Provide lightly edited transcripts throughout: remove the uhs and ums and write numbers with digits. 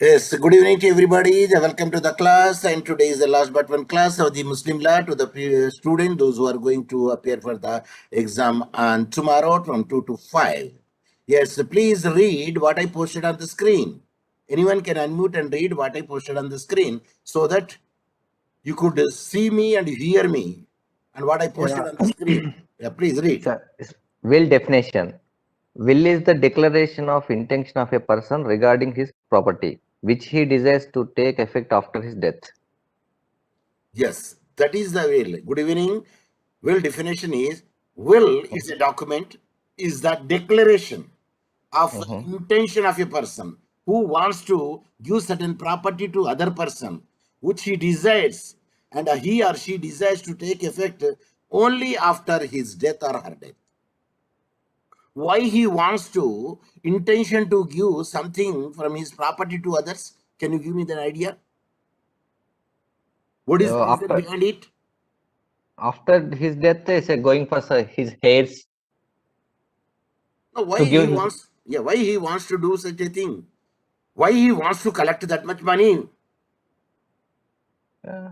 Yes, good evening to everybody. Welcome to the class. And today is the last but one class of the Muslim law to the student, those who are going to appear for the exam on tomorrow from 2 to 5. Yes, please read what I posted on the screen. Anyone can unmute and read what I posted on the screen so that you could see me and hear me and what I posted Yeah, on the screen. Yeah, please read. sir. Will definition. Will is the declaration of intention of a person regarding his property, which he desires to take effect after his death. Yes, that is the will. Good evening. Will definition is will is a document, is the declaration of Mhm. intention of a person who wants to give certain property to other person, which he desires, and he or she desires to take effect only after his death or her death. Why he wants to intention to give something from his property to others? Can you give me the idea? What is the reason After behind it? his death, is going for his heirs No, why to he give his. wants? Yeah, why he wants to do such a thing? Why he wants to collect that much money? Uh,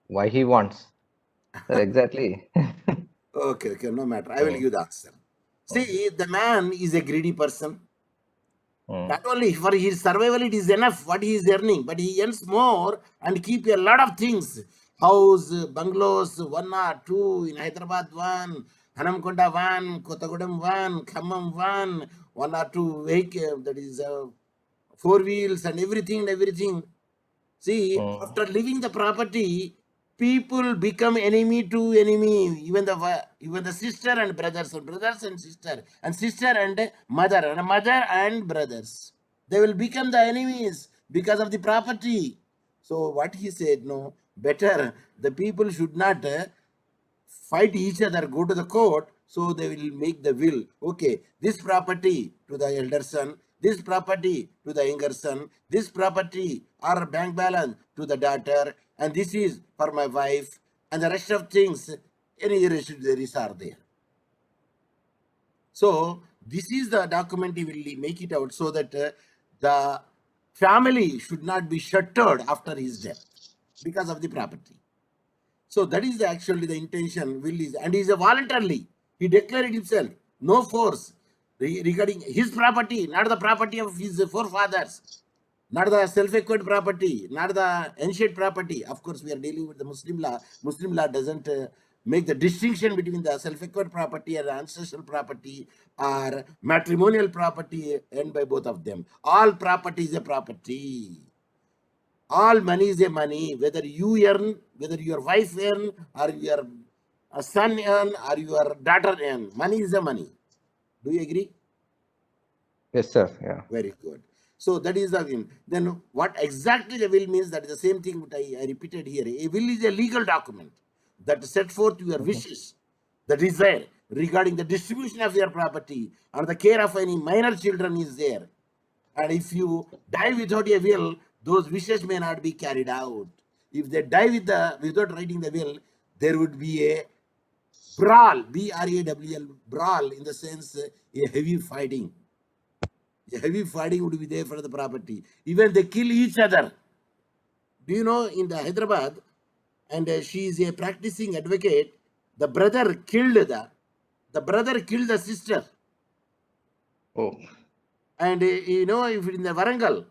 why he wants? Sir, exactly. Okay, okay, no matter. I will Mm, give the answer. mm, See, the man is a greedy person. mm. Not only for his survival, it is enough what he is earning, but he earns more and keep a lot of things. House, bungalows, one or two in Hyderabad, one, Hanamkonda, one, Kottagudem, one, Khammam, one or two vehicle, that is four wheels and everything and everything. See, Mm. after leaving the property, people become enemy to enemy. Even the sister and brothers and sister and mother and brothers. They will become the enemies because of the property. So what he said, no, better the people should not fight each other, go to the court, so they will make the will. Okay, this property to the elder son, this property to the younger son, this property or bank balance to the daughter, and this is for my wife, and the rest of things, any residuaries are there. So this is the document he will make it out so that the family should not be shuttered after his death because of the property. So that is actually the intention. Will is and he is a voluntarily. He declared himself, no force regarding his property, not the property of his forefathers, not the self-acquired property, not the ancient property. Of course, we are dealing with the Muslim law. Muslim law doesn't make the distinction between the self-acquired property and the ancestral property or matrimonial property owned by both of them. All property is a property. All money is a money, whether you earn, whether your wife earn, or your son earn, or your daughter earn. Money is a money. Do you agree? Yes, sir. Yeah. Very good. So that is the will. Then what exactly the will means, that is the same thing that I repeated here. A will is a legal document that set forth your Mhm. wishes, the desire regarding the distribution of your property or the care of any minor children is there. And if you die without a will, those wishes may not be carried out. If they die without writing the will, there would be a brawl, brawl, brawl, in the sense a heavy fighting. A heavy fighting would be there for the property. Even they kill each other. Do you know in the Hyderabad, and she is a practicing advocate, the brother killed the sister. Oh. And if in the Varangal,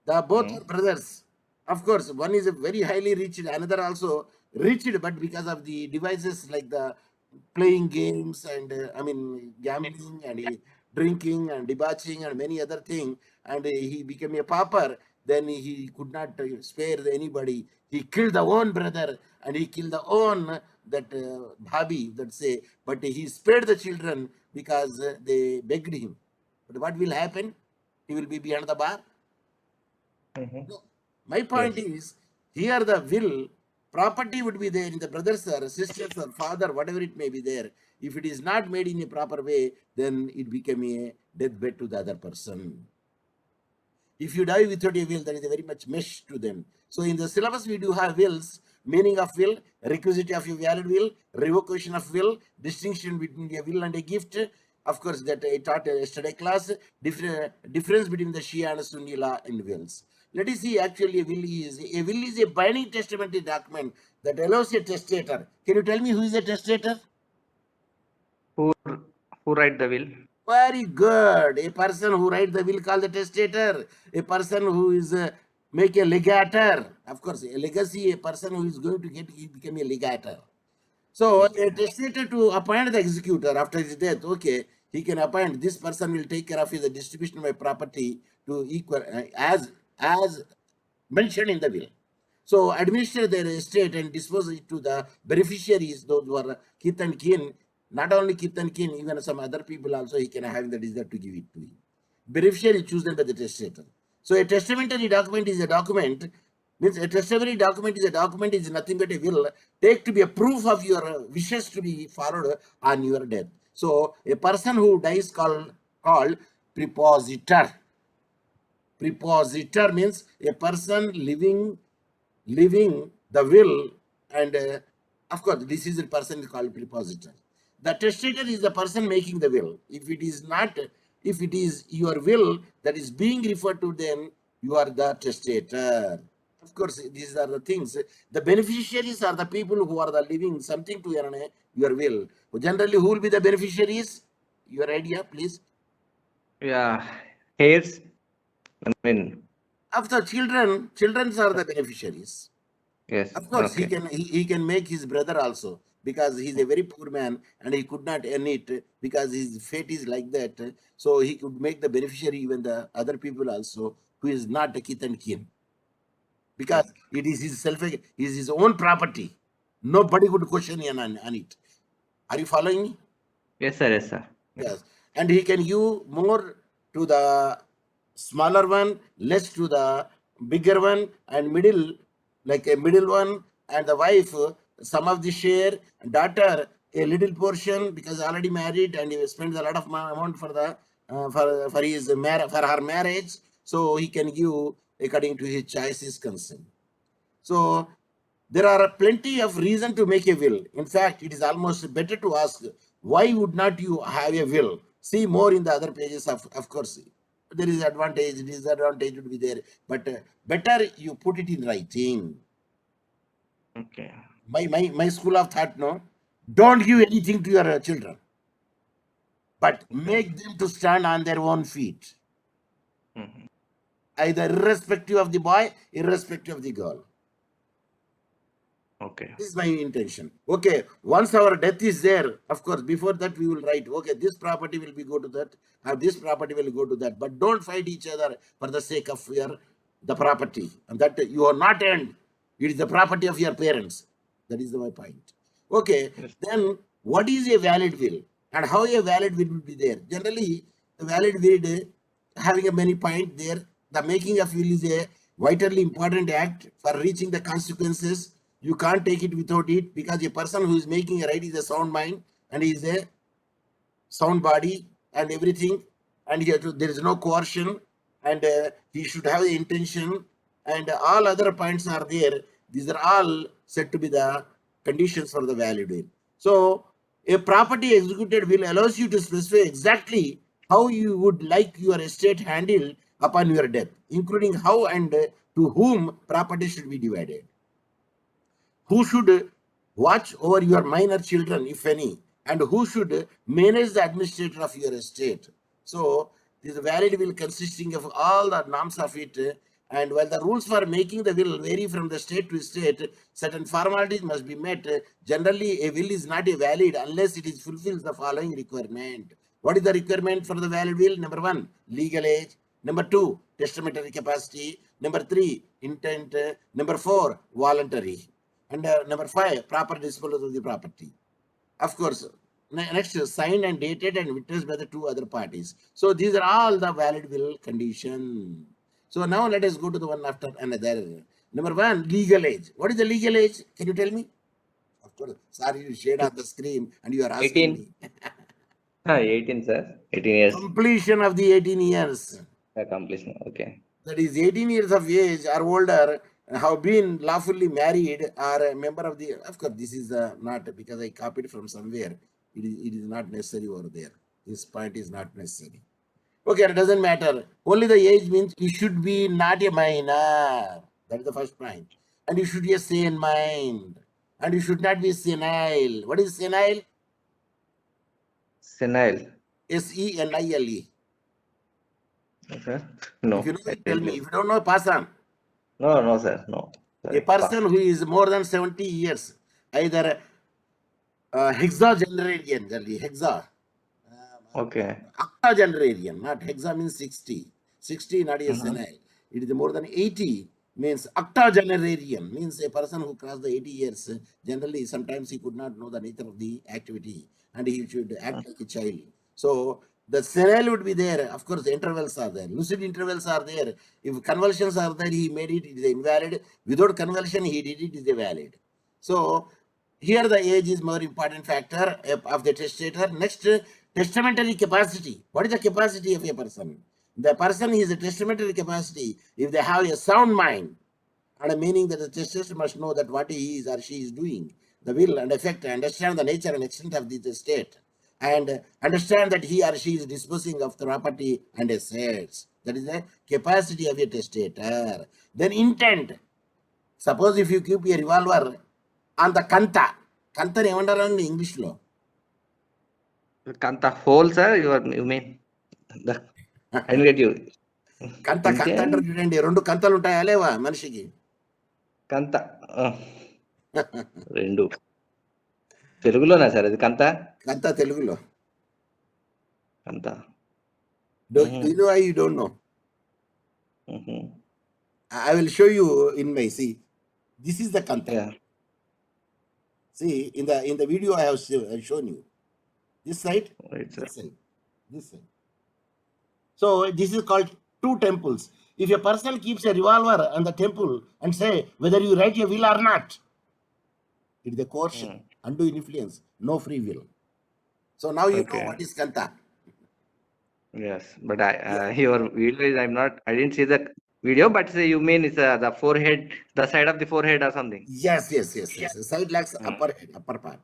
the both Mm. are brothers. Of course, one is a very highly rich, another also rich, but because of the devices like the playing games and gambling and drinking and debauching and many other things, and he became a pauper. Then he could not spare anybody. He killed the own brother and he killed the own that bhabi, that say. But he spared the children because they begged him. But what will happen? He will be behind the bar. Mhm. No, my point Yes. is here the will, property would be there in the brothers or sisters or father, whatever it may be there. If it is not made in a proper way, then it became a deathbed to the other person. If you die without a will, there is a very much mesh to them. So in the syllabus, we do have wills, meaning of will, requisite of a valid will, revocation of will, distinction between a will and a gift, Of course, that I taught yesterday class, difference between the Shia and Sunni law and wills. Let us see, actually, a will is a binding testamentary document that allows a testator. Can you tell me who is a testator? Who write the will? Very good. A person who writes the will called the testator. A person who is make a legator. Of course, a legacy, a person who is going to get, he become a legator. So a testator to appoint the executor after his death, okay, he can appoint this person will take care of his distribution of property to equal as mentioned in the will. So administer their estate and dispose it to the beneficiaries, those who are kith and kin. Not only kith and kin, even some other people also he can have the desire to give it to him. Beneficiary chosen by the testator. So a testamentary document is a document, means a testamentary document is nothing but a will take to be a proof of your wishes to be followed on your death. So a person who dies called prepositor. Prepositor means a person living the will, and of course this is the person is called prepositor. The testator is the person making the will. If it is not, if it is your will that is being referred to, then you are the testator. Of course, these are the things. The beneficiaries are the people who are the living something to your will. Generally, who will be the beneficiaries? Your idea, please. Yeah, heirs. I mean, Of the children are the beneficiaries. yes. Of course, Okay. he can make his brother also, because he's a very poor man and he could not earn it because his fate is like that. So he could make the beneficiary even the other people also who is not a kith and kin, because it is his own property. Nobody would question on it. Are you following me? Yes, sir. Yes, sir. Yes. And he can give more to the smaller one, less to the bigger one, and middle, like a middle one, and the wife, some of the share, daughter, a little portion because already married and he spends a lot of amount for the for his for her marriage. So he can give according to his choice, his consent. So there are plenty of reason to make a will. In fact, it is almost better to ask, why would not you have a will? See more in the other pages. Of course, there is advantage, disadvantage would be there, but better you put it in writing. Okay. My school of thought, no, don't give anything to your children, but make them to stand on their own feet, Mhm. either irrespective of the boy, irrespective of the girl. Okay. This is my intention. Okay, once our death is there, of course, before that we will write, okay, this property will be go to that, and this property will go to that. But don't fight each other for the sake of the property. And that you are not earned. It is the property of your parents. That is my point. Okay, Yes. then what is a valid will? And how a valid will be there? Generally, the valid will having a many point there. The making of will is a vitally important act for reaching the consequences. You can't take it without it, because a person who is making a right is a sound mind and he is a sound body and everything, and there is no coercion, and he should have the intention, and all other points are there. These are all said to be the conditions for the valid will. So a property executed will allows you to specify exactly how you would like your estate handled upon your death, including how and to whom property should be divided, who should watch over your minor children, if any, and who should manage the administrator of your estate. So, this valid will consisting of all the norms of it. And while the rules for making the will vary from the state to state, certain formalities must be met. Generally, a will is not a valid unless it is fulfills the following requirement. What is the requirement for the valid will? Number one, legal age. Number two, testamentary capacity. Number three, intent. Number four, voluntary. And number five, proper disposal of the property. Of course, next, signed and dated and witnessed by the two other parties. So these are all the valid will condition. So now let us go to the one after another. Number one, legal age. What is the legal age? Can you tell me? Of course, sorry, you shared on the screen and you are asking 18. me. 18, sir. 18 years. Completion of the 18 years. Completion. Okay. That is 18 years of age or older, have been lawfully married, are a member of the, of course, this is not because I copied from somewhere. It is not necessary over there. This point is not necessary. Okay, it doesn't matter. Only the age means you should be not a minor. That is the first point. And you should be a sane mind. And you should not be senile. What is senile? Senile. Senile. Okay. No. If you know I it, tell didn't me. know. If you don't know, pass on. No, sir. No. A Sorry. person who is more than 70 years, either hexagenarian, hexa. Okay. Octogenarian, not hexa means 60. 60 not a Mhm. senile. It is more than 80 means octogenarian, means a person who crossed the 80 years. Generally, sometimes he could not know the nature of the activity and he should act like a child. So the senile would be there. Of course, the intervals are there. Lucid intervals are there. If convulsions are there, he made it, it is invalid. Without convulsion, he did it, is valid. So here the age is more important factor of the testator. Next, testamentary capacity. What is the capacity of a person? The person is a testamentary capacity if they have a sound mind, and meaning that the testator must know that what he is or she is doing, the will and effect, understand the nature and extent of the estate, and understand that he or she is disposing of the property and assets. That is the capacity of a testator. Then intent. Suppose if you keep a revolver on the kanta, kantani ఏమంటారండి ఇంగ్లీష్లో? Kanta hole, sir. You mean the? I didn't get you. కంత Intent? అంటారు చూడండి, రెండు కంతలు ఉంటాయా లేవా మనిషికి? కంత. రెండు. తెలుగులోనా సార్ అది కంత? కంత తెలుగులో. కంత. Do you know why you don't know? I will show you in my, see, this is the kanta. Yeah. See, in the video I have shown you. This side, Right, sir. this side, this side. So this is called two temples. If a person keeps a revolver on the temple and say whether you write a will or not, it is a coercion, undue influence, no free will. So now you know Okay. what is kanta. Yes, but your video is I didn't see the video, but you mean it's the forehead, the side of the forehead or something. Yes. Side lacks upper head, upper part.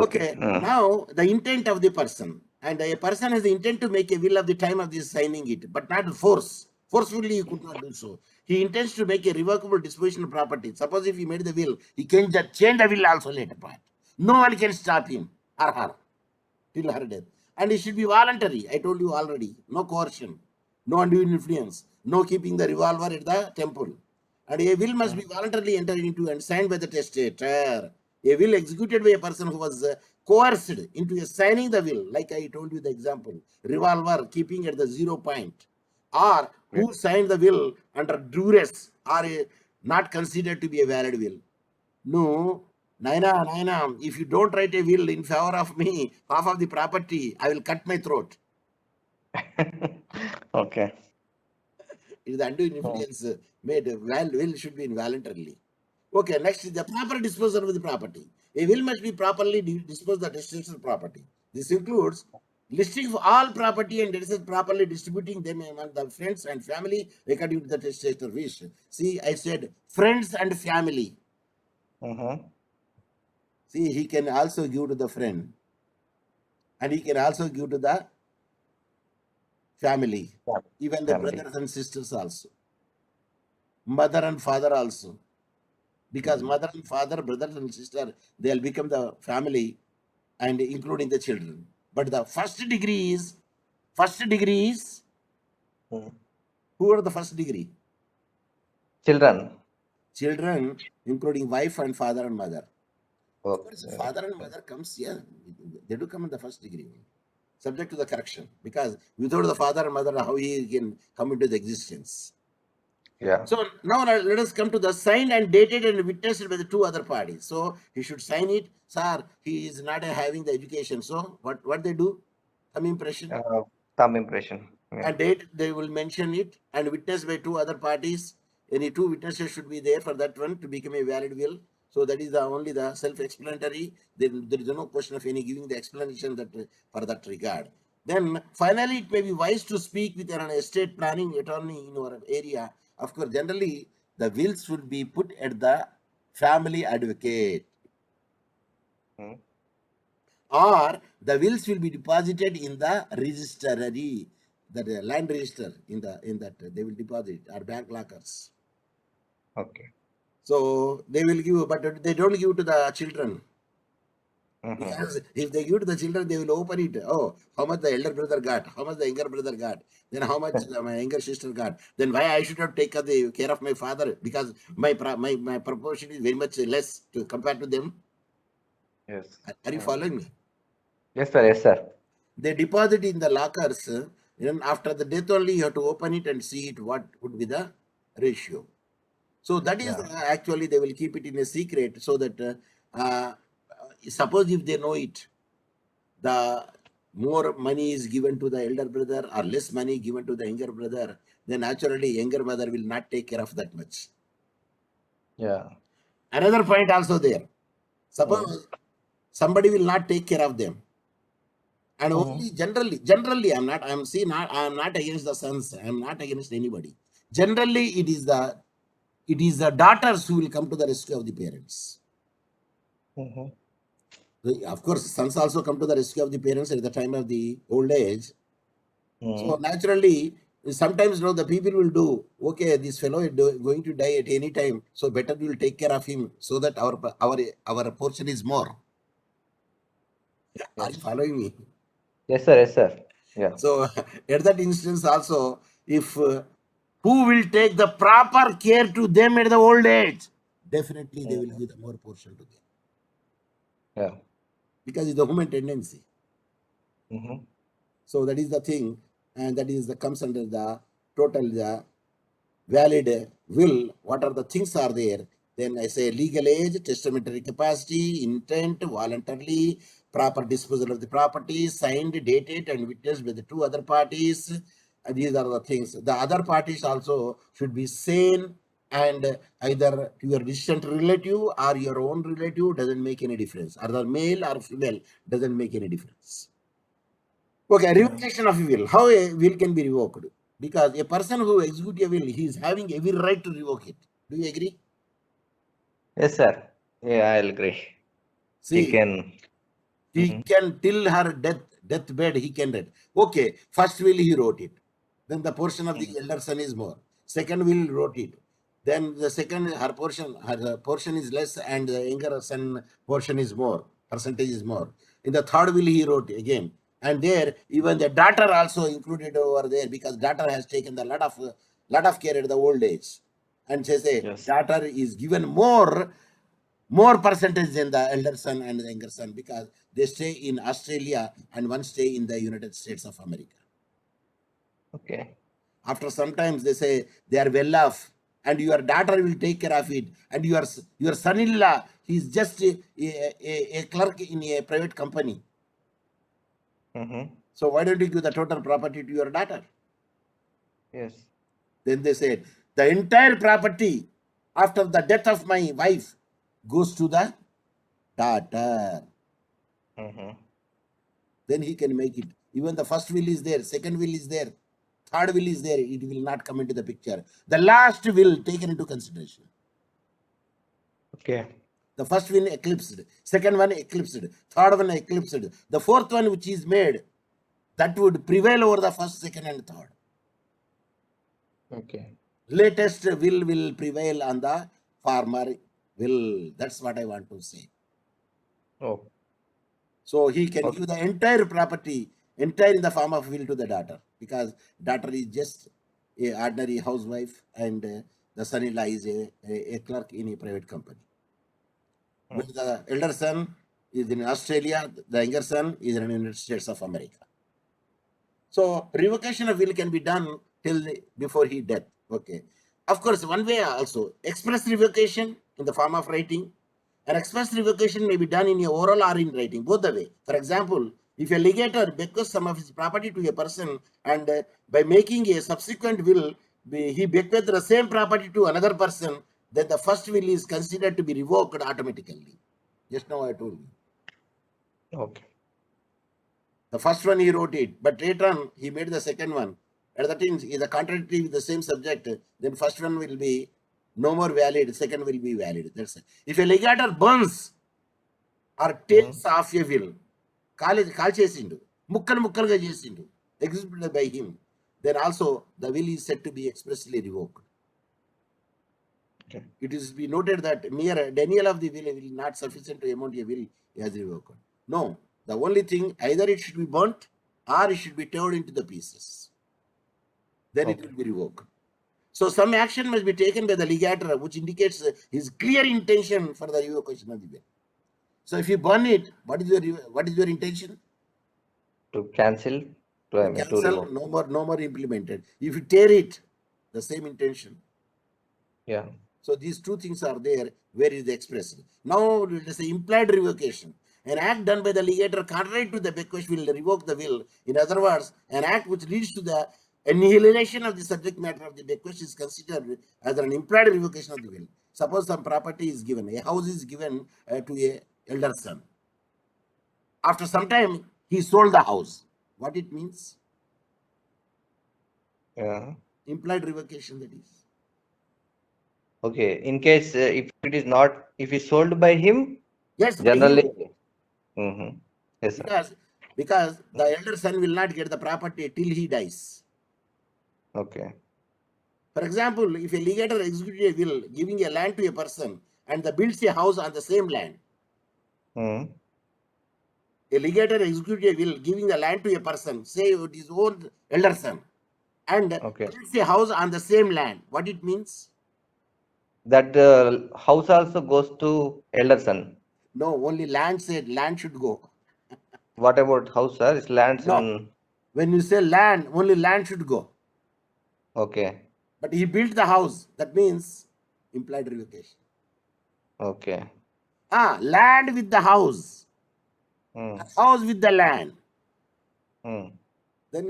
Okay. Okay. Now the intent of the person, and a person has the intent to make a will of the time of this signing it, but not force. Forcefully he could not do so. He intends to make a revocable disposition of property. Suppose if he made the will, he can just change the will also later part. No one can stop him or her till her death. And it should be voluntary. I told you already. No coercion, no undue influence, no keeping the revolver at the temple. And a will must be voluntarily entered into and signed by the testator. A will executed by a person who was coerced into signing the will, like I told you the example, revolver keeping at the 0 point, or who signed the will under duress, are not considered to be a valid will. No, Naina, if you don't write a will in favor of me, half of the property, I will cut my throat. Okay. It is undue influence made. Will should be involuntarily. Okay, next is the proper disposal of the property. A will must be properly disposed of the testator's property. This includes listing of all property and properly distributing them among the friends and family according to the testator wish. See, I said friends and family. See, he can also give to the friend, and he can also give to the family, even the brothers and sisters also, mother and father also. Because mother and father, brothers and sister, they'll become the family and including the children. But the first degree is who are the first degree? Children, including wife and father and mother. Of course, father and mother comes here. They do come in the first degree, subject to the correction. Because without the father and mother, how he can come into the existence? Yeah. So now let us come to the signed and dated and witnessed by the two other parties. So he should sign it. Sir, he is not having the education. So what they do? Thumb impression. Thumb impression. Yeah. And date, they will mention it, and witnessed by two other parties. Any two witnesses should be there for that one to become a valid will. So that is only the self-explanatory. There is no question of any giving the explanation that for that regard. Then finally, it may be wise to speak with an estate planning attorney in your area. Of course, generally the wills should be put at the family advocate. or the wills will be deposited in the registry, the land register in that they will deposit, or bank lockers. Okay. So they will give, but they don't give to the children. Mhm. Because if they give to the children, they will open it. Oh, how much the elder brother got, how much the younger brother got, then how much my younger sister got. Then why I should not take the care of my father, because my proportion is very much less to compare to them. Yes. Are you following me? Yes, sir. Yes, sir. They deposit in the lockers. Then after the death only you have to open it and see it what would be the ratio. So that is Yeah. actually they will keep it in a secret, so that suppose if they know it, the more money is given to the elder brother or less money given to the younger brother, then naturally younger brother will not take care of that much. Yeah. Another point also there. Suppose somebody will not take care of them, and only generally I'm not against the sons, I'm not against anybody. Generally it is the daughters who will come to the rescue of the parents. Mhm. Of course sons also come to the rescue of the parents at the time of the old age. So naturally, sometimes the people will do, okay, this fellow is going to die at any time, so better we will take care of him, so that our portion is more. Are you Yes. following me? Yes, sir. Yes, sir. Yeah. So at that instance also, if who will take the proper care to them at the old age, definitely they will give the more portion to them, Yeah. because it's the human tendency. Mhm. So that is the thing, and that is the comes under the total the valid will. What are the things are there? Then I say legal age, testamentary capacity, intent, voluntarily, proper disposal of the property, signed, dated, and witnessed by the two other parties. And these are the things. The other parties also should be sane, and either your distant relative or your own relative, doesn't make any difference. Either male or female, doesn't make any difference. Okay, revocation of a will. How a will can be revoked? Because a person who executes a will, he is having every right to revoke it. Do you agree? Yes, sir. Yeah, I'll agree. He See, can. he can till her deathbed, he can read. Okay, first will he wrote it. Then the portion of the elder son is more. Second will wrote it. Then the second her portion is less, and the younger son portion is more. Percentage is more. In the third will he wrote again, and there even the daughter also included over there, because daughter has taken the lot of care at the old age, and says a Yes. daughter is given more percentage than the elder son and the younger son, because they stay in Australia and one stay in the United States of America. Okay. After sometimes they say they are well off, and your daughter will take care of it, and your son-in-law, he is just a clerk in a private company. Mm-hmm. So why don't you give the total property to your daughter? Yes. Then they said the entire property after the death of my wife goes to the daughter. Mm-hmm. Then he can make it. Even the first will is there, second will is there, third will is there, it will not come into the picture. The last will taken into consideration. Okay. The first one eclipsed, second one eclipsed, third one eclipsed. The fourth one which is made, that would prevail over the first, second, and third. Okay. Latest will prevail on the farmer will. That's what I want to say. Oh. So he can Okay. give the entire property, entire in the form of will to the daughter, because daughter is just a ordinary housewife, and the son-in-law is a clerk in a private company. When the elder son is in Australia, the younger son is in the United States of America. So revocation of will can be done till before he death. Okay. Of course, one way also express revocation in the form of writing, and express revocation may be done in a oral or in writing, both the way. For example, if a legator bequests some of his property to a person, and by making a subsequent will, he bequests the same property to another person, then the first will is considered to be revoked automatically. Just now I told you. Okay. The first one he wrote it, but later on he made the second one. At that means is a contradictory with the same subject, then first one will be no more valid, second will be valid. That's it. If a legator burns or takes off a will, కాల్చేసిండు, ముక్కలు ముక్కలుగా చేసిండు, executed by him, then also the will is said to be expressly revoked. Okay. It is be noted that mere denial of the will not sufficient to amount a will as revoked. No, the only thing, either it should be burnt or it should be torn into the pieces. Then it Okay. will be revoked. So some action must be taken by the legator which indicates his clear intention for the revocation of the will. So if you burn it, what is your intention? To cancel, to Cancel, revoke. no more implemented. If you tear it, the same intention. Yeah. So these two things are there where is expressed. Now let us say implied revocation. An act done by the legator contrary to the bequest will revoke the will. In other words, an act which leads to the annihilation of the subject matter of the bequest is considered as an implied revocation of the will. Suppose some property is given, a house is given to a elder son. After some time, he sold the house. What it means? Yeah. Implied revocation, that is. Okay. In case if it is not, if it's sold by him, Yes, by generally. him. Mm-hmm. Yes, sir. Because the elder son will not get the property till he dies. Okay. For example, if a legator executes a will giving a land to a person and the builds a house on the same land, Mm. a legator executes a will giving the land to a person, say it is own elder son, and Okay. builds a house on the same land. What it means? That house also goes to elder son. No, only land said land should go. What about house, sir? It's lands No. in. When you say land, only land should go. Okay. But he built the house. That means implied revocation. Okay. Land with the house. Mm. House with the land. Mm. Then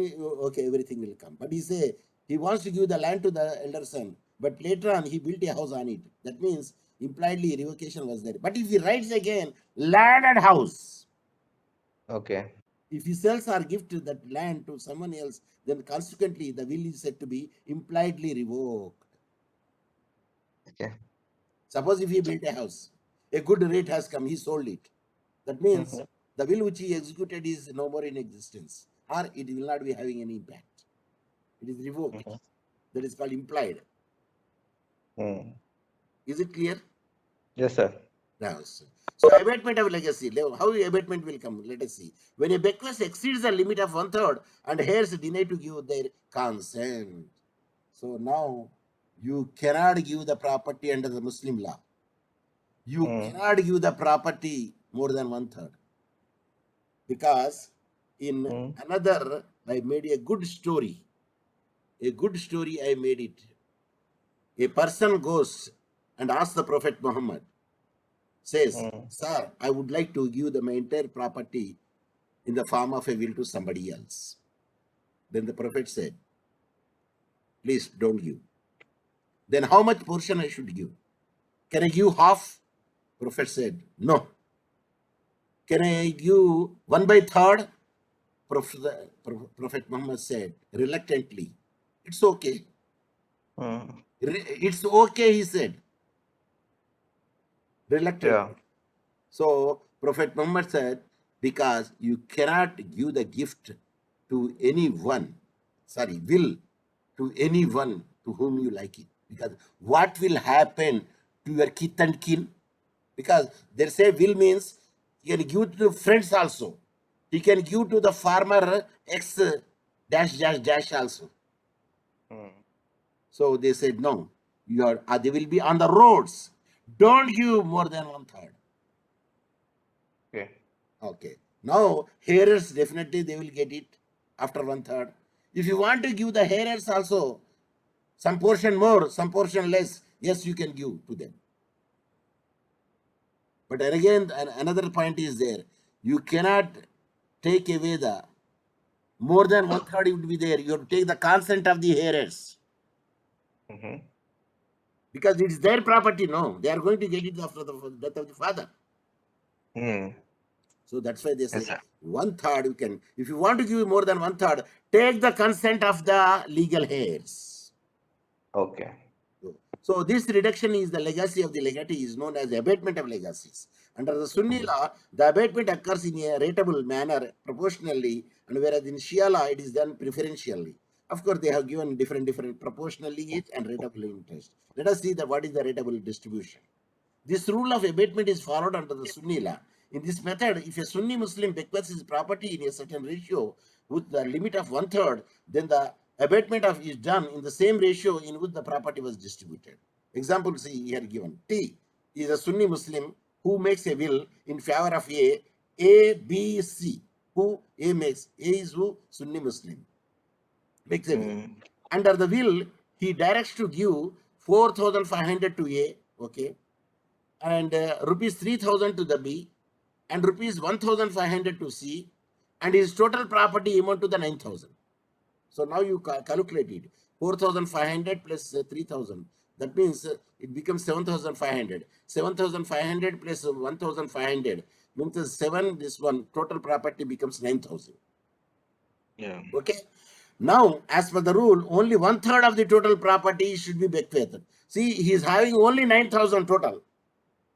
okay, everything will come. But he say he wants to give the land to the elder son, but later on he built a house on it. That means impliedly revocation was there. But if he writes again land and house, Okay. if he sells or gift that land to someone else, then consequently the will is said to be impliedly revoked. Okay. Suppose if he built a house, a good rate has come, he sold it. That means Mhm. the will which he executed is no more in existence, or it will not be having any impact. It is revoked. Mhm. That is called implied. Mm. Is it clear? Yes, sir. Yes. So abatement of legacy. How abatement will come? Let us see. When a bequest exceeds the limit of 1/3 and heirs deny to give their consent. So now you cannot give the property under the Muslim law. You cannot give the property more than 1/3. Because in another, I made a good story. A good story, I made it. A person goes and asks the Prophet Muhammad, says, sir, I would like to give my entire property in the form of a will to somebody else. Then the Prophet said, please don't give. Then how much portion I should give? Can I give half? Prophet said, no. Can I give 1/3? Prophet Muhammad said, reluctantly, it's okay. It's okay, he said. Reluctantly. Yeah. So Prophet Muhammad said, because you cannot give the gift to anyone, will to anyone to whom you like it. Because what will happen to your kith and kin? Because they say will means you can give to friends also. You can give to the farmer X dash dash dash also. So they said, no, they will be on the roads. Don't give more than 1/3. Okay. Okay. Now, heirers, definitely they will get it after 1/3. If you want to give the heirers also some portion more, some portion less, yes, you can give to them. But then again, another point is there. You cannot take away the more than 1/3 would be there. You have to take the consent of the heirers. Because it's their property, no. They are going to get it after the death of the father. So that's why they say 1/3 you can. If you want to give more than 1/3, take the consent of the legal heirs. Okay. So this reduction is the legacy of the legatee is known as abatement of legacies. Under the Sunni law, the abatement occurs in a ratable manner proportionally, and whereas in Shia law it is done preferentially. Of course, they have given different proportionally and ratable interest. Let us see that what is the ratable distribution. This rule of abatement is followed under the Sunni law. In this method, if a Sunni Muslim bequeaths his property in a certain ratio with the limit of 1/3, then the abatement of is done in the same ratio in which the property was distributed. Example see here given. T is a Sunni Muslim who makes a will in favor of A, B, C. Who A makes? A is who? Sunni Muslim. Makes a will. Under the will, he directs to give 4,500 to A, okay, and rupees 3,000 to the B, and rupees 1,500 to C, and his total property amount to the 9,000. So now you calculate it. 4,500 plus 3,000. That means it becomes 7,500. 7,500 plus 1,500 means 7. This one total property becomes 9,000. Yeah. Okay. Now, as per the rule, only 1/3 of the total property should be bequeathed. See, he is having only 9,000 total.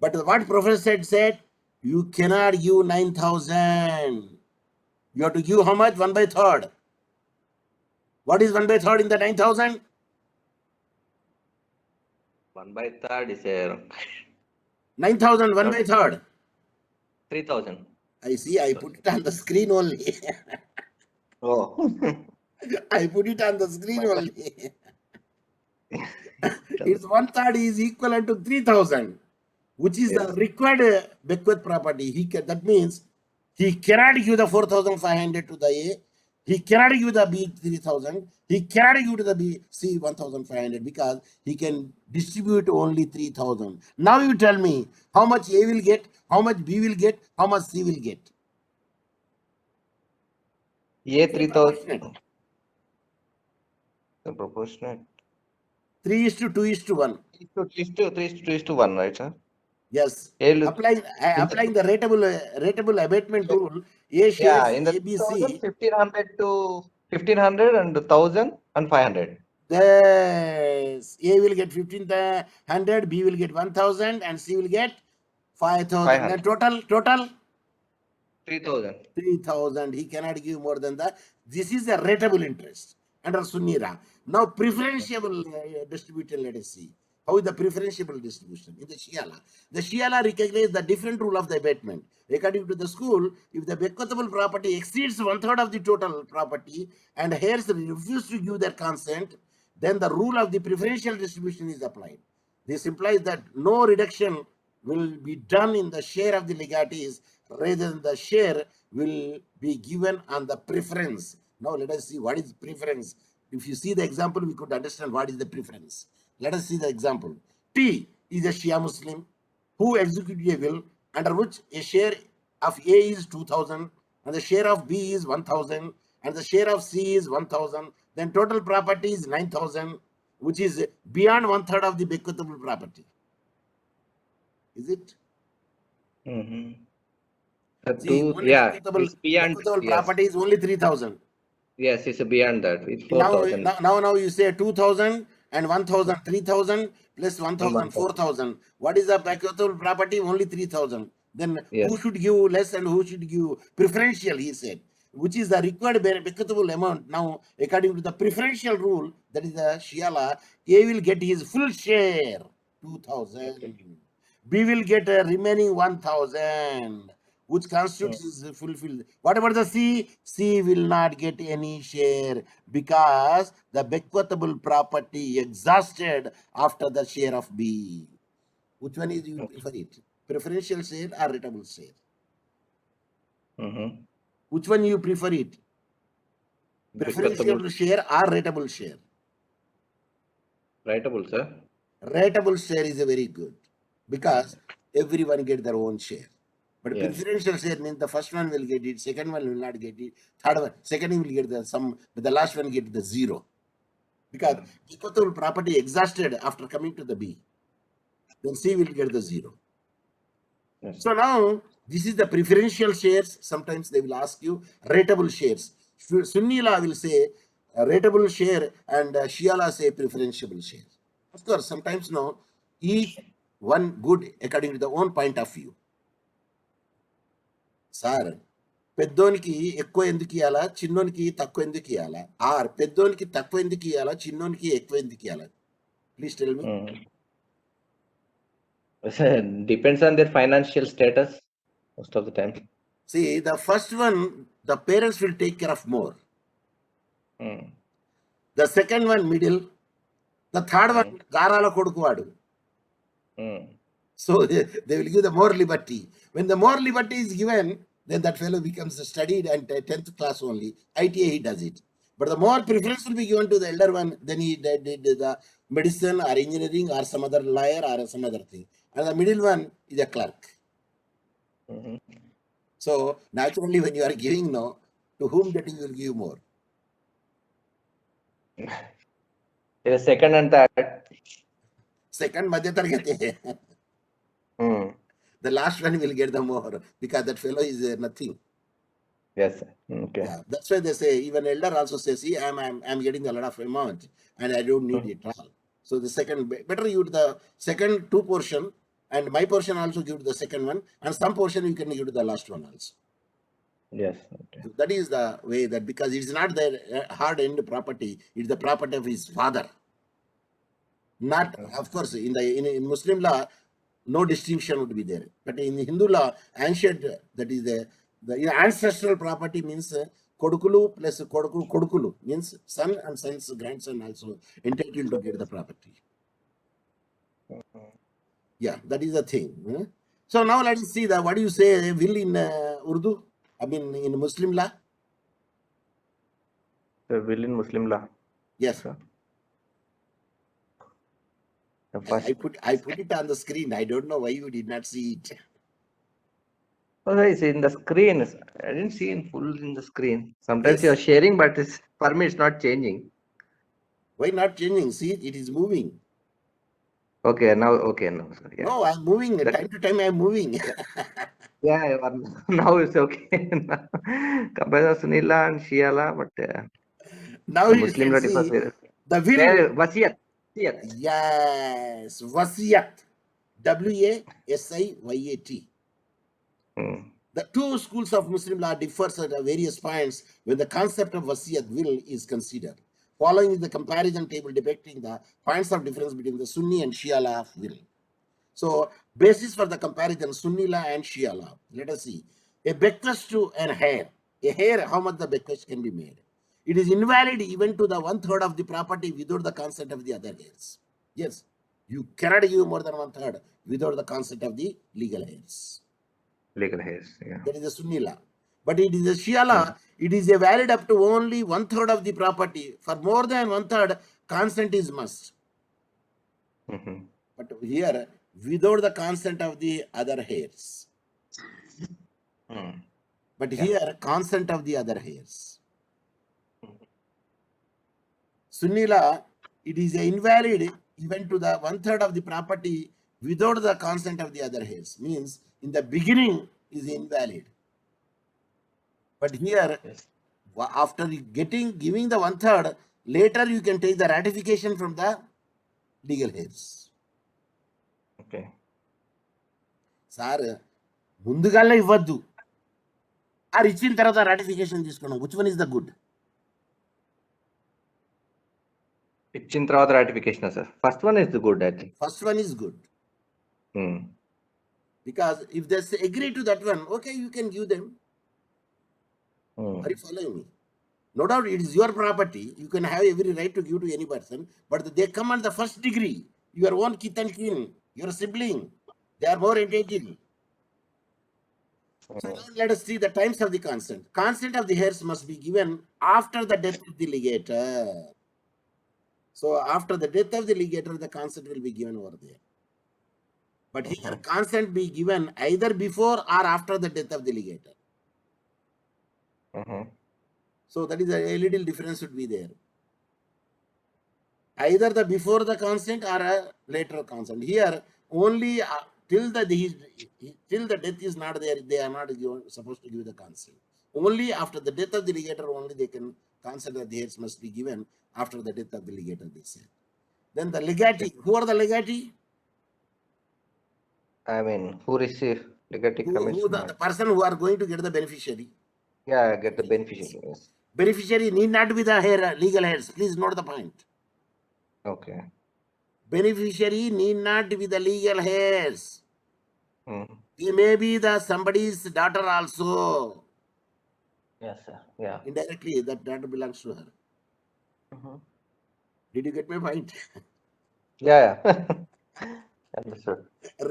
But what professor said, you cannot give 9,000. You have to give how much? 1/3. What is 1/3 in the 9,000? 1/3 is a 9,000, 1/3. 3,000. I see, I put it on the screen only. Oh. I put it on the screen only. Its 1/3 is equivalent to 3,000, which is the required bequeath property. That means he cannot give the 4,500 to the A. He cannot give the B 3,000. He cannot give to the B C 1,500 because he can distribute only 3,000. Now you tell me how much A will get, how much B will get, how much C will get. A 3,000. The proportionate. 3:2:1. 3:1, right, sir? Yes. A will- Applying the ratable abatement rule, A shares Yeah, in the ABC. 1,500 to 1,500 and 1,000 and 500. Yes. A will get 1,500, B will get 1,000, and C will get 5,000. Then 500. total 3,000. 3,000. He cannot give more than that. This is a ratable interest under Sunni law. Now preferential distribution, let us see. How is the preferential distribution in the Shia law? The Shia law recognizes the different rule of the abatement. According to the school, if the bequeathable property exceeds 1/3 of the total property and heirs refuse to give their consent, then the rule of the preferential distribution is applied. This implies that no reduction will be done in the share of the legatees, rather than the share will be given on the preference. Now let us see what is preference. If you see the example, we could understand what is the preference. Let us see the example. T is a Shia Muslim who executed a will under which a share of A is 2,000 and the share of B is 1,000 and the share of C is 1,000. Then total property is 9,000, which is beyond 1/3 of the bequeathable property. Is it? See, only bequeathable It's beyond. bequeathable Yes, property is only 3,000. yes, it's beyond that. It's Now, 4,000. now you say 2,000 and 1,000, 3,000 plus 1,000, 4,000. What is the bequeathable property? Only 3,000. Then Yes. who should give less and who should give preferential, he said, which is the required bequeathable amount. Now, according to the preferential rule, that is the Shia law, A will get his full share, 2,000. B will get a remaining 1,000, which constitutes his fulfilled. What about the C? C will not get any share because the bequeathable property exhausted after the share of B. Which one is you prefer it? Preferential share or ratable share? Which one you prefer it? Preferential Bequeathable. share or ratable share? Writable, sir. Ratable share is a very good because everyone get their own share. But Yes. preferential share means the first one will get it, second one will not get it, third one, second one will get the sum, but the last one get the zero. Because bequeathable property exhausted after coming to the B. Then C will get the zero. Yes. So now this is the preferential shares. Sometimes they will ask you ratable shares. Sunni law will say ratable share and Shia law say preferential share. Of course, sometimes no, each one good according to the own point of view. Sir పెద్దోనికి ఎక్కువ ఎందుకు ఇవ్వాలా చిన్నోనికి తక్కువ ఎందుకు ఇవ్వాలా are పెద్దోనికి తక్కువ ఎందుకు ఇవ్వాలా చిన్నోనికి ఎక్కువ ఎందుకు ఇవ్వాలా please tell me Depends on their financial status most of the time. See, the first one, the parents will take care of more. The second one, middle. The third one, garala koduku vaadu. So they will give the more liberty. When the more liberty is given, then that fellow becomes studied and 10th class only. ITA he does it. But the more preference will be given to the elder one, then he did the medicine or engineering or some other lawyer or some other thing. And the middle one is a clerk. So naturally, when you are giving no, to whom that you will give more? The second and third. Second madhya targati. The last one will get the more because that fellow is nothing. Yes. Okay. Yeah, that's why they say even elder also says, see, I'm getting a lot of amount and I don't need it all. So the second better you the second 2 portion and my portion also give to the second one and some portion you can give to the last one also. Yes. Okay. So that is the way that because it's not their hard end property, it's the property of his father. Not of course in Muslim law no distinction would be there, but in Hindu law ancient that is the ancestral property means kodukulu plus kodukulu means son and son's grandson also entitled to get the property. Yeah, that is the thing. So now let us see what do you say will in Urdu? I mean in Muslim law. The will in Muslim law. Yes, sir. I put it on the screen. I don't know why you did not see it. Oh, it's in the screen. I didn't see in full in the screen. Sometimes Yes. you are sharing, but for me it's not changing. Why not changing? See, it is moving. Okay, now. Sir. Yeah. No, I'm moving. Time to time, I'm moving. Yeah, now it's okay. Compared to Sunila and Shiala, but Now the you Muslim can law see differs. the will. Wasiyat. Yes, wasiyat. WASIYAT. The two schools of Muslim law differs at various points when the concept of wasiyat will is considered. Following is the comparison table depicting the points of difference between the Sunni and Shia law of will. So, basis for the comparison Sunni law and Shia law. Let us see. A bequest to an heir. A heir, how much the bequest can be made? It is invalid even to the 1/3 of the property without the consent of the other heirs. Yes, you cannot give more than 1/3 without the consent of the legal heirs. Legal heirs. Yeah. That is the Sunni law. But it is a Shia law. It is a valid up to only 1/3 of the property. For more than 1/3, consent is must. But here, without the consent of the other heirs. But here, consent of the other heirs. Sunni law, it is invalid even to the 1/3 of the property without the consent of the other heirs. Means in the beginning is invalid. But here, after giving the 1/3, later you can take the ratification from the legal heirs. Okay. Sir, ముందుగానే ఇవ్వద్దు ఆ ఇచ్చిన తర్వాత ratification తీసుకున్నాం. Which one is the good? ఇచ్చిన తర్వాత ratification, sir. First one is the good, I think. First one is good. Because if they agree to that one, okay, you can give them. Are you following me? No doubt it is your property. You can have every right to give to any person, but they come on the first degree. Your own kith and kin, your sibling, they are more entitled. So now let us see the times of the consent. Consent of the heirs must be given after the death of the legator. So after the death of the legator, the consent will be given over there. But here consent be given either before or after the death of the legator. So that is a little difference would be there. Either the before the consent or a later consent. Here only till the death is not there, they are not supposed to give the consent. Only after the death of the legator, only they can consent that the heirs must be given after the death of the legator, they said. Then the legatee. Who are the legatee? I mean, who receive legatee commits Who the person who are going to get the beneficiary? yeah, get the beneficiary. Yes. Beneficiary need not be the legal heirs. Please note the point. Okay. Beneficiary need not be the legal heirs. Hmm. He may be the somebody's daughter also. Yes, sir. Yeah. Indirectly, that daughter belongs to her. Mhm. Did you get my point? Yeah, yeah. Understood.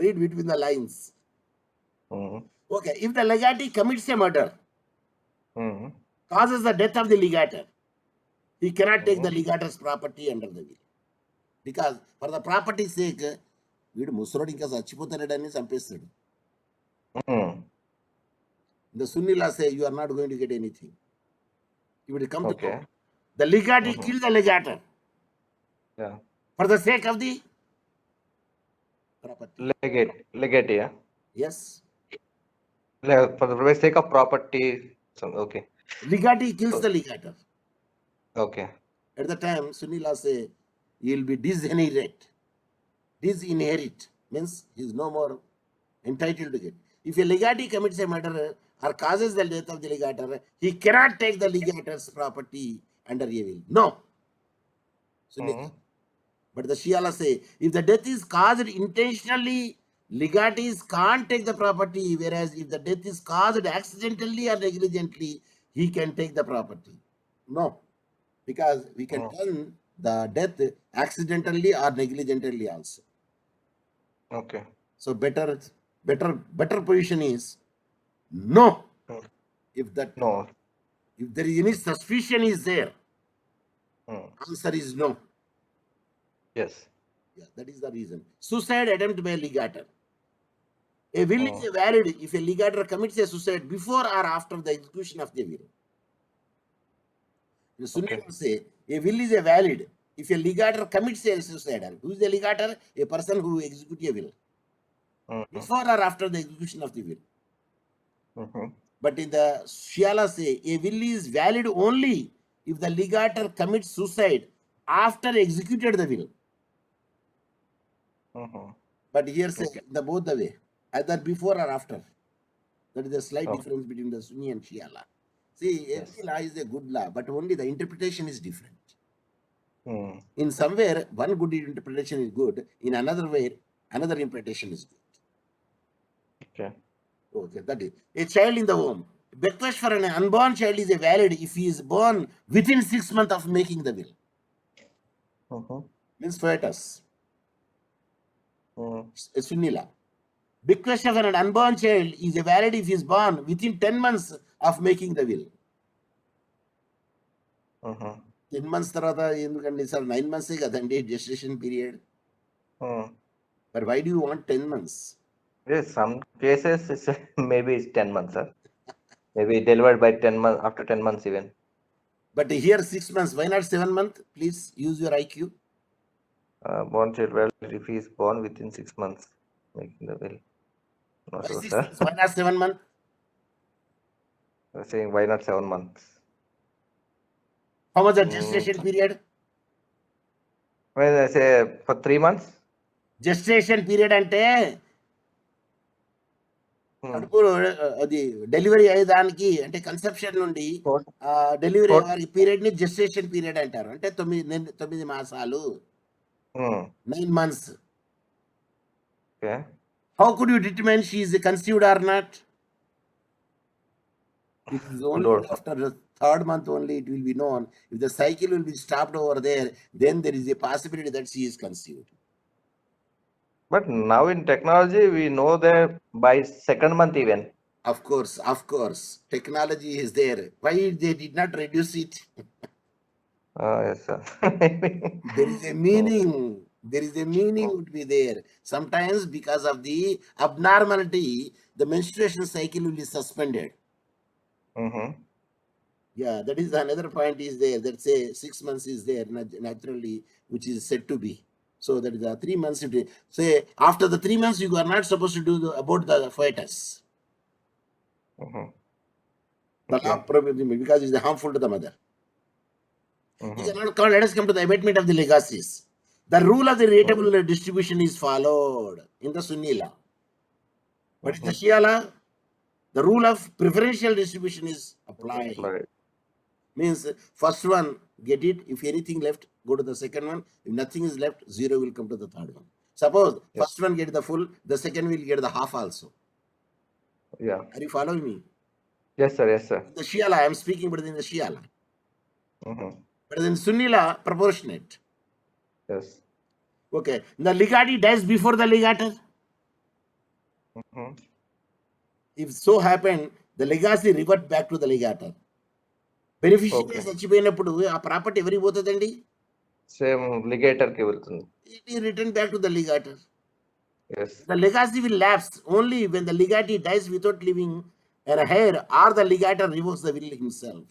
Read between the lines. Mhm. Okay, if the legatee commits a murder, Mhm. causes the death of the legator, he cannot take the Mhm. legator's property under the will. Because for the property sake, వీడు ముసలోడు ఇంకా చచ్చిపోతాడని చంపేస్తాడు. Mhm. The Sunni law say you are not going to get anything. If it comes to Okay. know, the legatee Mhm. kill the legator Yeah. for the sake of the property. Legatee, yeah. Yes. For the sake of property. So, okay. Legatee kills So, the legator. okay. At the time, Sunni law say he will be disinherit. Disinherit means he is no more entitled to get. If a legatee commits a murder or causes the death of the legator, he cannot take the legator's property under a will. No. Sunni Mhm. law. But the Shia law say if the death is caused intentionally, legatees can't take the property, whereas if the death is caused accidentally or negligently, he can take the property. No, because we can Mhm. turn the death accidentally or negligently also. Okay. So better position is no. Mm. If No. there is any suspicion is there, Mm. answer is no. Yes. Yeah, that is the reason. Suicide attempt by legator. A will is Mm. valid if a legator commits a suicide before or after the execution of the will. The Sunni Okay. will say a will is a valid if a legator commits a suicide. Who is the legator? A person who executes a will Mhm. before or after the execution of the will. Mhm. But in the Shia law say a will is valid only if the legator commits suicide after executed the will. Mhm. But here say Okay. the both the way, either before or after. That is a slight Okay. difference between the Sunni and Shia law. See, every Yes. law is a good law, but only the interpretation is different. Mm. In somewhere, one good interpretation is good. In another way, another interpretation is good. Okay. Okay, that is a child in the womb. Bequest for an unborn child is a valid if he is born within 6 months of making the will. Mhm. Means fetus. Mm. A Sunni law. Bequest of an unborn child is a valid if he is born within 10 months of making the will. Mhm. 10 months తర్వాత ఎందుకండి sir 9 months కదండి gestation period. Mm. But why do you want 10 months? Yes, some cases it's maybe it's 10 months, sir. Maybe delivered by 10 months after 10 months even. But here 6 months. Why not 7 months? Please use your IQ. Born child well if he is born within 6 months making the will. Not Why sure, 6 sir. months? Why not 7 months? We're saying why not 7 months? How much the gestation period? When I say for 3 months. Gestation period అంటే Hmm. కడుపు అది delivery అయ్యేదానికి అంటే conception నుండి Tot- delivery tot- వారి period ని gestation period అంటారు. అంటే 9 మాసాలు, Hmm. 9 months. Okay. How could you determine she is conceived or not? It is only Don't. after the 3rd month only it will be known. If the cycle will be stopped over there, then there is a possibility that she is conceived. But now in technology we know that by 2nd month even. Of course, technology is there. Why they did not reduce it? Yes, sir. There is a meaning. There is a meaning would be there. Sometimes because of the abnormality, the menstruation cycle will be suspended. Mm-hmm. Yeah, that is another point is there. That say 6 months is there naturally, which is said to be. So that is the 3 months. Say after the 3 months, you are not supposed to do about the fetus. Mm-hmm. The Okay. law prohibits because it is harmful to the mother. Mm-hmm. You cannot come. Let us come to the abatement of the legacies. The rule of the ratable distribution is followed in the Sunni law. But in the Shia law, the rule of preferential distribution is applied. Right. Means first one, get it. If anything left, go to the second one. If nothing is left, 0 will come to the third one. Suppose Yes. first one get the full, the second will get the half also. Yeah. Are you following me? Yes, sir. Yes, sir. In the Shia law, I am speaking, but in the Shia law. Mm-hmm. But in Sunni law, proportionate. Yes. Okay. The legati dies before the legator. Mm-hmm. If so happen, the legacy revert back to the legator. Beneficiary Okay. చచ్చిపోయినప్పుడు ఆ property ఎవరికి పోతుందండి? Same లిగేటర్ కి వెళ్తుంది. It will return back to the legator. Yes. The legacy will lapse only when the legatee dies without leaving an heir or the legator revokes the will himself.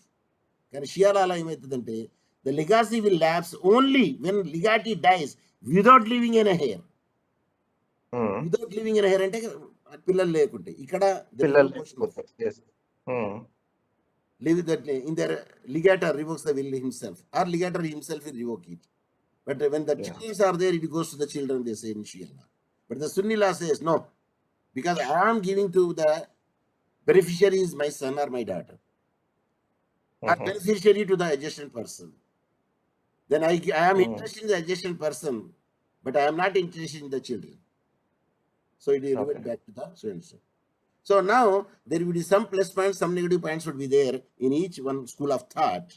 కానీ షియాలాలో ఏమవుతుందంటే the legacy will lapse only when legatee dies without leaving an heir. Mm. Without leaving an heir అంటే పిల్లలు లేకుంటే ఇక్కడ పిల్లలు లేకపోతే. Yes. leave that in their legator revokes the will himself or legator himself will revoke it. But when the Yeah. children are there, it goes to the children, they say in Shia law. But the Sunni law says no, because I am giving to the beneficiary is my son or my daughter, or Mhm. beneficiary to the adjacent person. Then I am Mm. interested in the adjacent person, but I am not interested in the children. So it will revert Okay. back to the so and so. So now there will be some plus points, some negative points would be there in each one school of thought.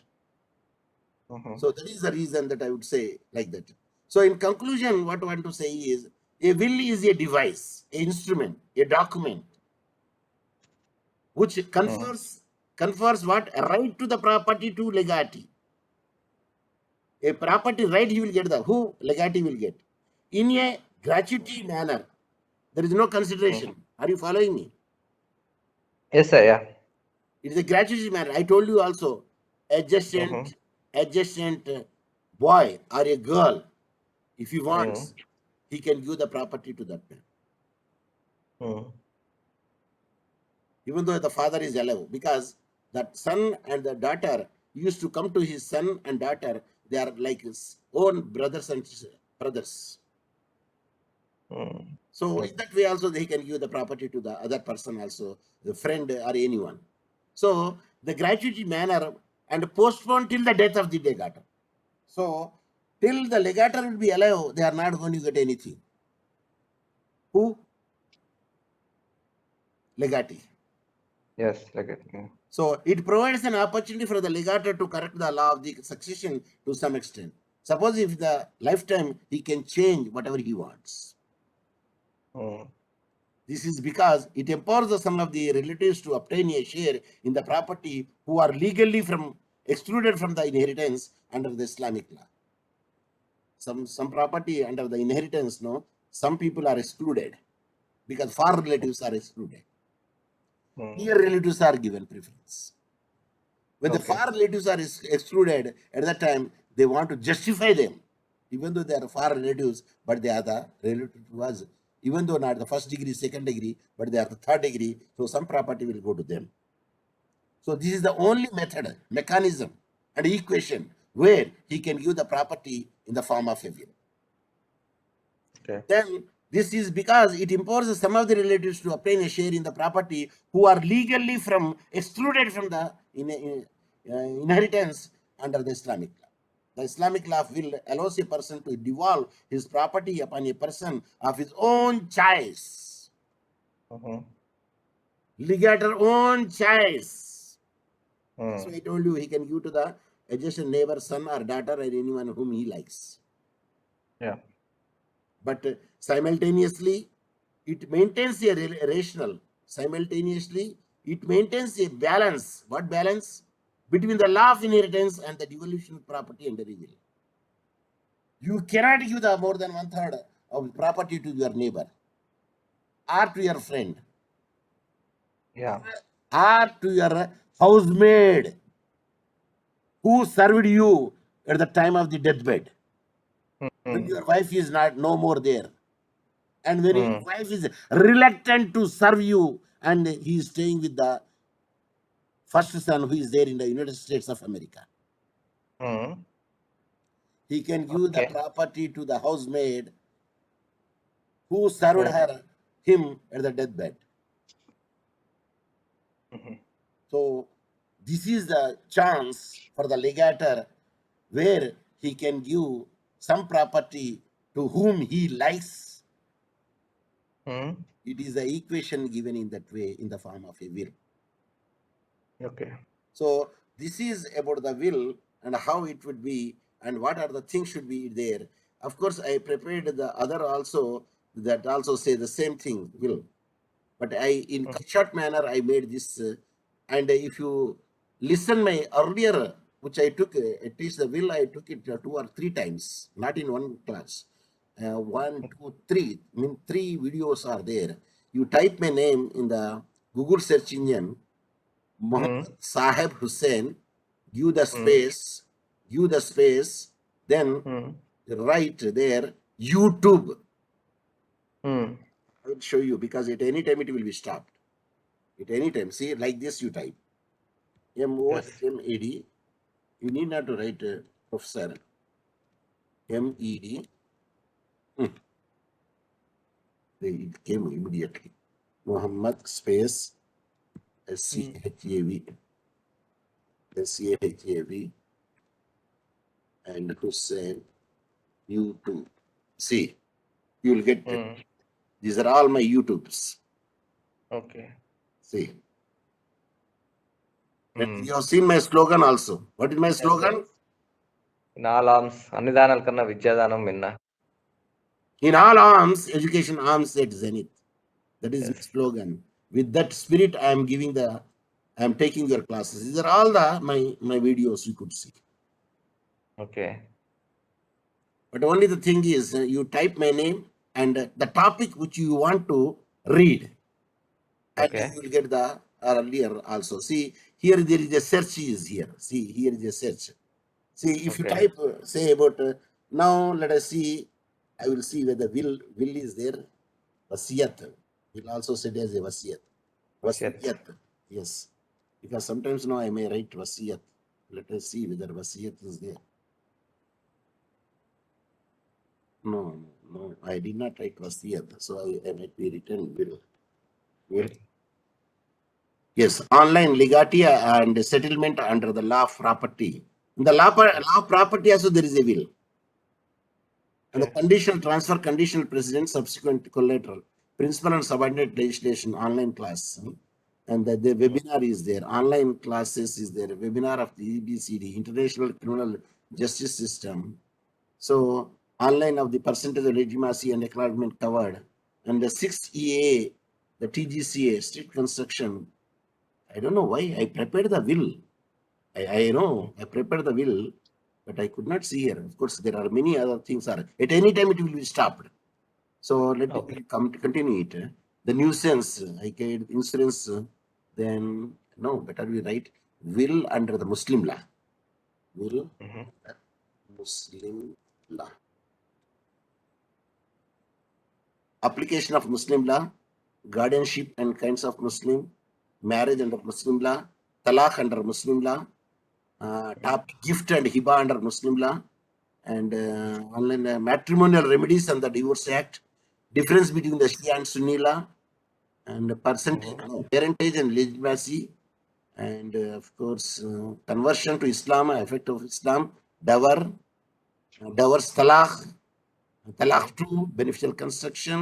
Mhm. So that is the reason that I would say like that. So in conclusion, what I want to say is a will is a device, an instrument, a document which confers what? A right to the property to legatee. A property right he will get the who legatee will get in a gratuity manner. There is no consideration. Are you following me? Yes, sir. Yeah. It is a gratuity manner. I told you also adjacent boy or a girl, if he wants, he can give the property to that man, Mm. even though the father is alive, because that son and the daughter used to come to his son and daughter. They are like his own brothers and brothers. Mm. So in that way also they can give the property to the other person also, the friend or anyone. So the gratuity manner and postpone till the death of the legator. So till the legator will be alive, they are not going to get anything. Who? Legatee. Yes. Like it. Yeah. So it provides an opportunity for the legator to correct the law of the succession to some extent. Suppose if the lifetime he can change whatever he wants. Mm. This is because it empowers the son of the relatives to obtain a share in the property who are legally excluded from the inheritance under the Islamic law. Some property under the inheritance, no, some people are excluded because far relatives are excluded. Mm. Near relatives are given preference. When the Okay. far relatives are excluded, at that time they want to justify them, even though they are far relatives, but they are the relative to us. Even though not the first degree, second degree, but they are the third degree, so some property will go to them. So this is the only method, mechanism, and equation where he can give the property in the form of a will. Okay. Then this is because it empowers some of the relatives to obtain a share in the property who are legally excluded from the inheritance under the Islamic law. The Islamic law will allows a person to devolve his property upon a person of his own choice. Mhm. Legator own choice. Mm. So I told you he can give to the adjacent neighbor, son or daughter, or anyone whom he likes. Yeah. But simultaneously, it maintains a rational. Simultaneously, it maintains a balance. What balance? Between the law of inheritance and the devolution of property under a will. You cannot give the more than 1/3 of property to your neighbor, or to your friend, Yeah. or to your housemaid who served you at the time of the deathbed, when Mm. your wife is no more there, and when your Mm. wife is reluctant to serve you, and he is staying with the first son who is there in the United States of America. Mm. he can give the Okay. property to the housemaid who served him at the deathbed. Mhm. So this is the chance for the legator where he can give some property to whom he likes. Mhm. It is the equation given in that way in the form of a will. Okay. So this is about the will and how it would be and what are the things should be there. Of course, I prepared the other also that also say the same thing, will. But I, in short manner, I made this. And if you listen my earlier, which I took, at least the will, I took it 2 or 3 times, not in one class. 1, 2, 3. I mean, 3 videos are there. You type my name in the Google search engine, Muhammad Sahib Hussain, give the space, then Mhm. write there YouTube. Mhm. I will show you because at any time it will be stopped. At any time, see, like this you type MOHMAD. You need not to write Professor MED. It came immediately. Muhammad space SCHAV and Hussain YouTube. See, you will get Mhm. these are all my YouTubes. Okay. See, and Mhm. you have seen my slogan also. What is my Yes, slogan? yes. In all arms, అన్ని దానాల కన్నా విద్యాదానం మిన్న. In all arms, education arms at zenith. That is my Yes. slogan. With that spirit, I am taking your classes. These are all my videos you could see. Okay. But only the thing is, you type my name and the topic which you want to read, and Okay. you will get the earlier also. See, here there is a search is here. See, here is a search. See, if you Okay. type, say about, now let us see, I will see whether will is there. Vasiyat will also said as a vasiyat. Vasiyat. Vasiyat, yes. Because sometimes now I may write vasiyat. Let us see whether vasiyat is there. No, I did not write vasiyat. So I might be written will. Will. Yes, online legati and settlement under the law of property. In the law of property also there is a will. And the Okay. conditional transfer, conditional precedent, subsequent collateral, principal and subordinate legislation, online class. And the webinar is there. Online classes is there. Webinar of the EBCD, International Criminal Justice System. So online of the percentage of legitimacy and acknowledgement covered. And the 6th EA, the TGCA, street construction. I don't know why I prepared the will. I know I prepared the will, but I could not see here. Of course, there are many other things are at any time it will be stopped. So let me come to continue it. The nuisance, I get insurance, then no, better we write will under the Muslim law. Will Muslim law. Application of Muslim law, guardianship and kinds of Muslim, marriage under Muslim law, talaq under Muslim law, topic gift and hiba under Muslim law, and online matrimonial remedies and the Divorce Act, difference between the Shia and Sunni law, and parentage and legitimacy, and of course conversion to Islam, effect of Islam, divorce, talaq 2, beneficial construction.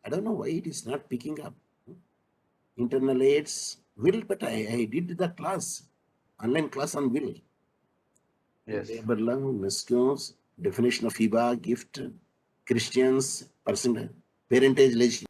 I don't know why it is not picking up. Internal aids, will, but I did the class, online class on will. Yes. Labor law, Muslims, definition of hiba, gift, Christians, person, parentage legislation.